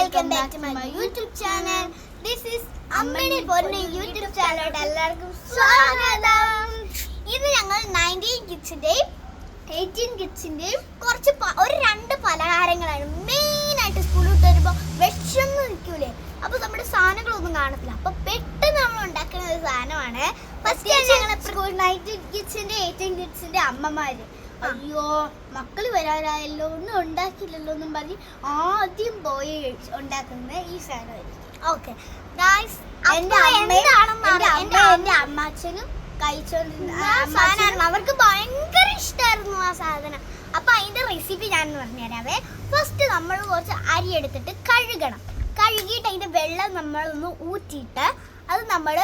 welcome back to my YouTube channel. This is അമ്മയുടെ പൊന്ന് YouTube ചാനലിലോട്ട് എല്ലാവർക്കും സ്വാഗതം. ഇന്ന് ഞങ്ങൾ 19 കിഡ്സിന്റെയും 18 കിഡ്സിന്റെയും കുറച്ച് രണ്ട് പലഹാരങ്ങളാണ് മെയിനായിട്ട് സ്കൂളിൽ വിട്ട് വരുമ്പോൾ വിഷമൊന്നും നിൽക്കൂലേ, അപ്പോൾ നമ്മുടെ സാധനങ്ങളൊന്നും കാണത്തില്ല. അപ്പോൾ പെട്ടെന്ന് നമ്മൾ ഉണ്ടാക്കുന്ന ഒരു സാധനമാണ്. ഫസ്റ്റ് ഞങ്ങൾ 19 കിഡ്സിന്റെ 18 കിഡ്സിന്റെ അമ്മമാര് അയ്യോ മക്കള് വരാറായല്ലോ ഒന്നും ഉണ്ടാക്കില്ലല്ലോ എന്നും പറഞ്ഞ് ആദ്യം പോയി ഉണ്ടാക്കുന്നത് ഈ സാധനമായിരിക്കും. ഓക്കെ ഗായ്സ്, എന്റെ അമ്മാച്ചനും കഴിച്ചോണ്ടിരുന്ന സാധനമാണ്. അവർക്ക് ഭയങ്കര ഇഷ്ടമായിരുന്നു ആ സാധനം. അപ്പൊ അതിന്റെ റെസിപ്പി ഞാൻ പറഞ്ഞുതരാവേ. ഫസ്റ്റ് നമ്മൾ കുറച്ച് അരി എടുത്തിട്ട് കഴുകിയിട്ട് അതിന്റെ വെള്ളം നമ്മളൊന്ന് ഊറ്റിയിട്ട് അത് നമ്മൾ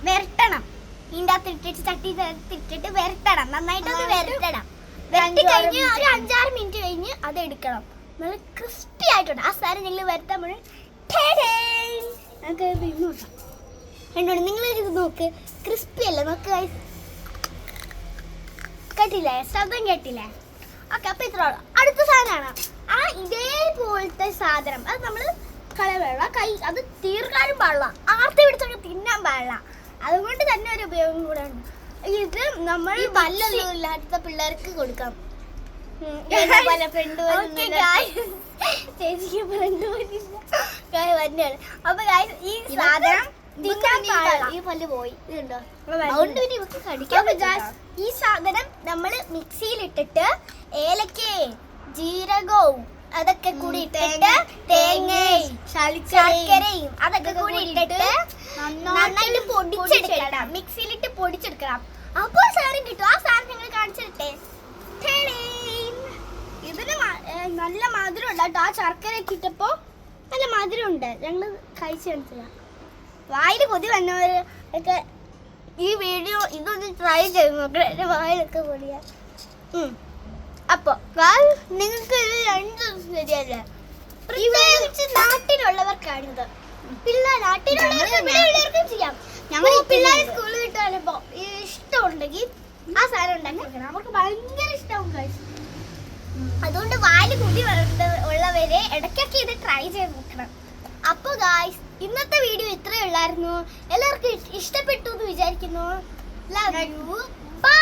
വരട്ടണം. ഇതിൻ്റെ അകത്ത് ഇട്ടിട്ട് ചട്ടിയിട്ടിട്ട് വരട്ടണം, നന്നായിട്ടൊന്ന് വരട്ടണം. വരട്ടി കഴിഞ്ഞ് ഒരു 5-6 മിനിറ്റ് കഴിഞ്ഞ് അത് എടുക്കണം. നല്ല ക്രിസ്പി ആയിട്ടുണ്ട് ആ സാധനം. ഞങ്ങൾ വരുത്താൻ നിങ്ങൾ ഇത് നോക്ക്, ക്രിസ്പി അല്ല നോക്ക്. കേട്ടില്ലേ, ശബ്ദം കേട്ടില്ലേ? ഓക്കെ, അപ്പൊ ഇത്ര അടുത്ത സാധനമാണ് ആ ഇതേപോലത്തെ സാധനം. അത് നമ്മൾ കളയല്ല, അത് തീർക്കാനും പാടില്ല, ആർത്തി പിടിച്ചൊക്കെ തിന്നാൻ പാടില്ല. അതുകൊണ്ട് തന്നെ ഒരു ഉപയോഗം കൂടെ ഉണ്ട്. ഇത് നമ്മൾ പല്ലൊന്നും ഇല്ലാത്ത പിള്ളേർക്ക് കൊടുക്കാം. ചേച്ചിക്ക് ഫ്രണ്ട് അപ്പൊ ഈ സാധനം ഈ പല്ല് പോയി ഇതുണ്ടോ, അതുകൊണ്ട് പിന്നെ ഇവർക്ക് കടിക്കാൻ പറ്റും. ഈ സാധനം നമ്മൾ മിക്സിയിലിട്ടിട്ട് ഏലക്കയും ജീരകവും അതൊക്കെ കൂടി ഇട്ടിട്ട് തേങ്ങയും ശർക്കരയും അതൊക്കെ കൂടി ഇട്ടിട്ട് നന്നായിട്ട് പൊടിച്ചെടുക്കണം, മിക്സിയിലിട്ട് പൊടിച്ചെടുക്കണം. അപ്പോൾ സാധനം കിട്ടും. ആ സാധനം ഞങ്ങൾ കാണിച്ചിട്ടെ. ഇതിന് നല്ല മധുരം ഉണ്ട് കേട്ടോ. ആ ശർക്കര ഒക്കെ ഇട്ടപ്പോ നല്ല മധുരം ഉണ്ട്. ഞങ്ങൾ കഴിച്ചു കാണിച്ചില്ല. വായിൽ കൊതി വന്നവർ ഒക്കെ ഈ വീഡിയോ ഇതൊന്ന് ട്രൈ ചെയ്ത് നോക്കണം. വായിലൊക്കെ പൊടിയാ. അപ്പൊ നിങ്ങൾക്ക് ഇത് രണ്ടും ശരിയല്ല. പ്രത്യേകിച്ച് നാട്ടിലുള്ളവർക്കാണിത്. നാട്ടിലുള്ളവർക്കും ചെയ്യാം. ഞങ്ങൾ പിള്ളേർ സ്കൂളിൽ വിട്ട് വരുമ്പോ ഇഷ്ടമുണ്ടെങ്കിൽ ആ സാധനം ഉണ്ടാക്കി വെക്കണം. അവർക്ക് ഭയങ്കര ഇഷ്ടവും കഴിച്ചു. അതുകൊണ്ട് വാല് കുടി ഉള്ളവരെ ഇടയ്ക്കൊക്കെ ഇത് ട്രൈ ചെയ്ത് നോക്കണം. അപ്പൊ ഗായ്സ്, ഇന്നത്തെ വീഡിയോ ഇത്രയേ ഉള്ളായിരുന്നു. എല്ലാവർക്കും ഇഷ്ടപ്പെട്ടു എന്ന് വിചാരിക്കുന്നു. Love you, by.